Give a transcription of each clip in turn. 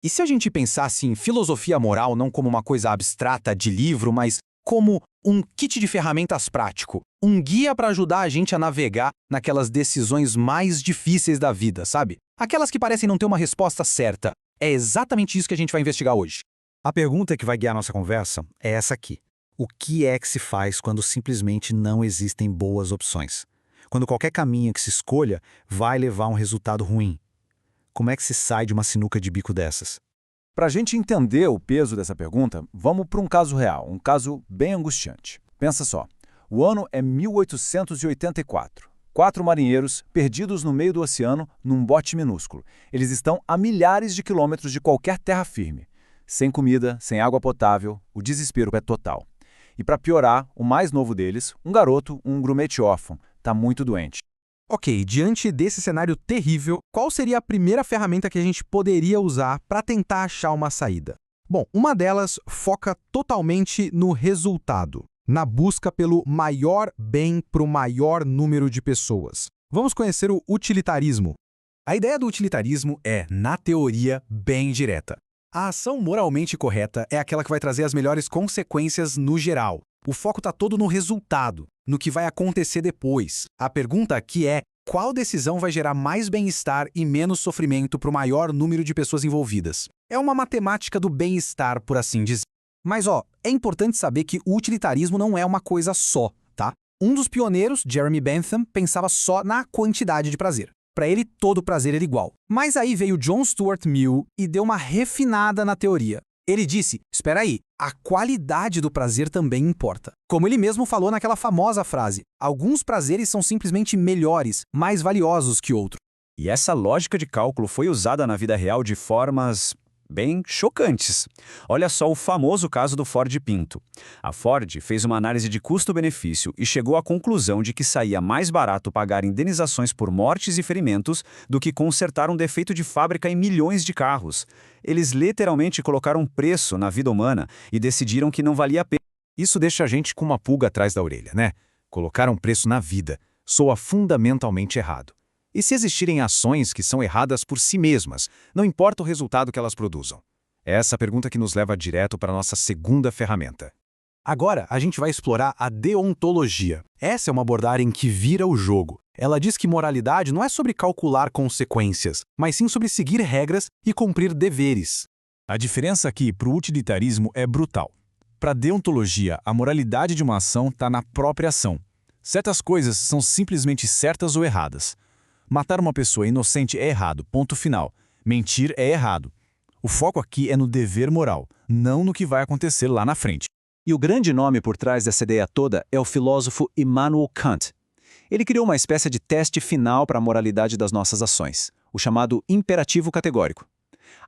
E se a gente pensasse em filosofia moral não como uma coisa abstrata de livro, mas como um kit de ferramentas prático, um guia para ajudar a gente a navegar naquelas decisões mais difíceis da vida, sabe? Aquelas que parecem não ter uma resposta certa. É exatamente isso que a gente vai investigar hoje. A pergunta que vai guiar nossa conversa é essa aqui. O que é que se faz quando simplesmente não existem boas opções? Quando qualquer caminho que se escolha vai levar a um resultado ruim? Como é que se sai de uma sinuca de bico dessas? Para a gente entender o peso dessa pergunta, vamos para um caso real, um caso bem angustiante. Pensa só, o ano é 1884. 4 marinheiros perdidos no meio do oceano num bote minúsculo. Eles estão a milhares de quilômetros de qualquer terra firme. Sem comida, sem água potável, o desespero é total. E para piorar, o mais novo deles, um garoto, um grumete órfão, está muito doente. Ok, diante desse cenário terrível, qual seria a primeira ferramenta que a gente poderia usar para tentar achar uma saída? Bom, uma delas foca totalmente no resultado, na busca pelo maior bem para o maior número de pessoas. Vamos conhecer o utilitarismo. A ideia do utilitarismo é, na teoria, bem direta. A ação moralmente correta é aquela que vai trazer as melhores consequências no geral. O foco está todo no resultado, no que vai acontecer depois. A pergunta aqui é, qual decisão vai gerar mais bem-estar e menos sofrimento para o maior número de pessoas envolvidas? É uma matemática do bem-estar, por assim dizer. Mas, é importante saber que o utilitarismo não é uma coisa só, tá? Um dos pioneiros, Jeremy Bentham, pensava só na quantidade de prazer. Para ele, todo prazer era igual. Mas aí veio John Stuart Mill e deu uma refinada na teoria. Ele disse, espera aí, a qualidade do prazer também importa. Como ele mesmo falou naquela famosa frase, alguns prazeres são simplesmente melhores, mais valiosos que outros. E essa lógica de cálculo foi usada na vida real de formas bem chocantes. Olha só o famoso caso do Ford Pinto. A Ford fez uma análise de custo-benefício e chegou à conclusão de que saía mais barato pagar indenizações por mortes e ferimentos do que consertar um defeito de fábrica em milhões de carros. Eles literalmente colocaram preço na vida humana e decidiram que não valia a pena. Isso deixa a gente com uma pulga atrás da orelha, né? Colocar um preço na vida soa fundamentalmente errado. E se existirem ações que são erradas por si mesmas, não importa o resultado que elas produzam? É essa pergunta que nos leva direto para a nossa segunda ferramenta. Agora, a gente vai explorar a deontologia. Essa é uma abordagem que vira o jogo. Ela diz que moralidade não é sobre calcular consequências, mas sim sobre seguir regras e cumprir deveres. A diferença aqui para o utilitarismo é brutal. Para a deontologia, a moralidade de uma ação está na própria ação. Certas coisas são simplesmente certas ou erradas. Matar uma pessoa inocente é errado, ponto final. Mentir é errado. O foco aqui é no dever moral, não no que vai acontecer lá na frente. E o grande nome por trás dessa ideia toda é o filósofo Immanuel Kant. Ele criou uma espécie de teste final para a moralidade das nossas ações, o chamado imperativo categórico.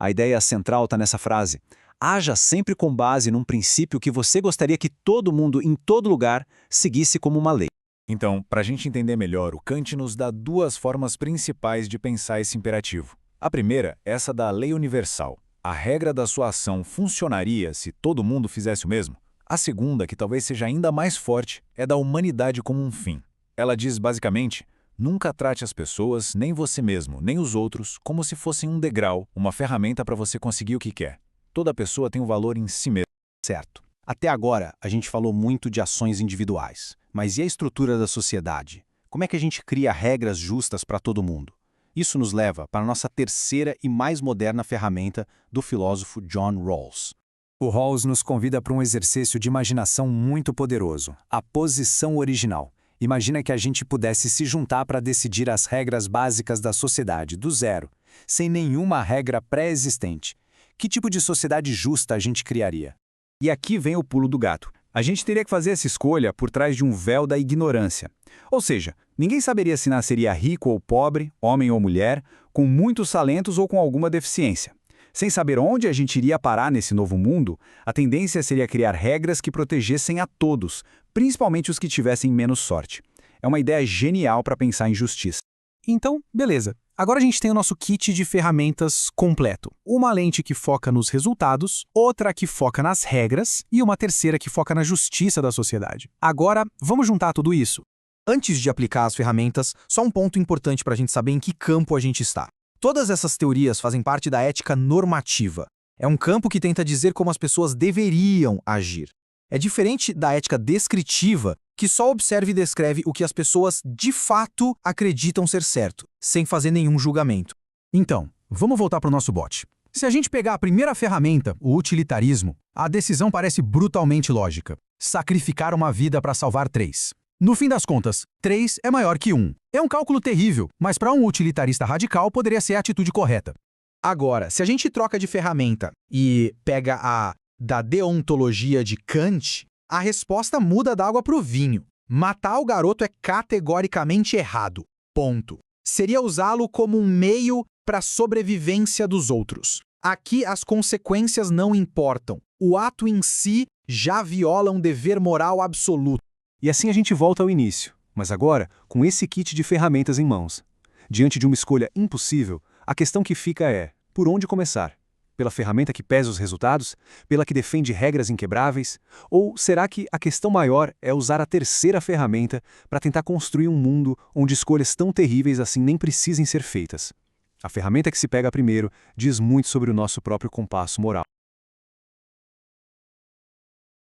A ideia central está nessa frase: haja sempre com base num princípio que você gostaria que todo mundo, em todo lugar, seguisse como uma lei. Então, para a gente entender melhor, o Kant nos dá duas formas principais de pensar esse imperativo. A primeira é essa da lei universal. A regra da sua ação funcionaria se todo mundo fizesse o mesmo? A segunda, que talvez seja ainda mais forte, é da humanidade como um fim. Ela diz basicamente, nunca trate as pessoas, nem você mesmo, nem os outros, como se fossem um degrau, uma ferramenta para você conseguir o que quer. Toda pessoa tem um valor em si mesma. Certo. Até agora, a gente falou muito de ações individuais. Mas e a estrutura da sociedade? Como é que a gente cria regras justas para todo mundo? Isso nos leva para a nossa terceira e mais moderna ferramenta do filósofo John Rawls. O Rawls nos convida para um exercício de imaginação muito poderoso, a posição original. Imagina que a gente pudesse se juntar para decidir as regras básicas da sociedade, do zero, sem nenhuma regra pré-existente. Que tipo de sociedade justa a gente criaria? E aqui vem o pulo do gato. A gente teria que fazer essa escolha por trás de um véu da ignorância. Ou seja, ninguém saberia se nasceria rico ou pobre, homem ou mulher, com muitos talentos ou com alguma deficiência. Sem saber onde a gente iria parar nesse novo mundo, a tendência seria criar regras que protegessem a todos, principalmente os que tivessem menos sorte. É uma ideia genial para pensar em justiça. Então, beleza. Agora a gente tem o nosso kit de ferramentas completo. Uma lente que foca nos resultados, outra que foca nas regras e uma terceira que foca na justiça da sociedade. Agora, vamos juntar tudo isso. Antes de aplicar as ferramentas, só um ponto importante para a gente saber em que campo a gente está. Todas essas teorias fazem parte da ética normativa. É um campo que tenta dizer como as pessoas deveriam agir. É diferente da ética descritiva, que só observa e descreve o que as pessoas de fato acreditam ser certo, sem fazer nenhum julgamento. Então, vamos voltar para o nosso bot. Se a gente pegar a primeira ferramenta, o utilitarismo, a decisão parece brutalmente lógica. Sacrificar uma vida para salvar 3. No fim das contas, 3 é maior que 1. É um cálculo terrível, mas para um utilitarista radical poderia ser a atitude correta. Agora, se a gente troca de ferramenta e pega a da deontologia de Kant, a resposta muda da água para o vinho. Matar o garoto é categoricamente errado. Ponto. Seria usá-lo como um meio para a sobrevivência dos outros. Aqui as consequências não importam. O ato em si já viola um dever moral absoluto. E assim a gente volta ao início, mas agora com esse kit de ferramentas em mãos. Diante de uma escolha impossível, a questão que fica é: por onde começar? Pela ferramenta que pesa os resultados? Pela que defende regras inquebráveis? Ou será que a questão maior é usar a terceira ferramenta para tentar construir um mundo onde escolhas tão terríveis assim nem precisem ser feitas? A ferramenta que se pega primeiro diz muito sobre o nosso próprio compasso moral.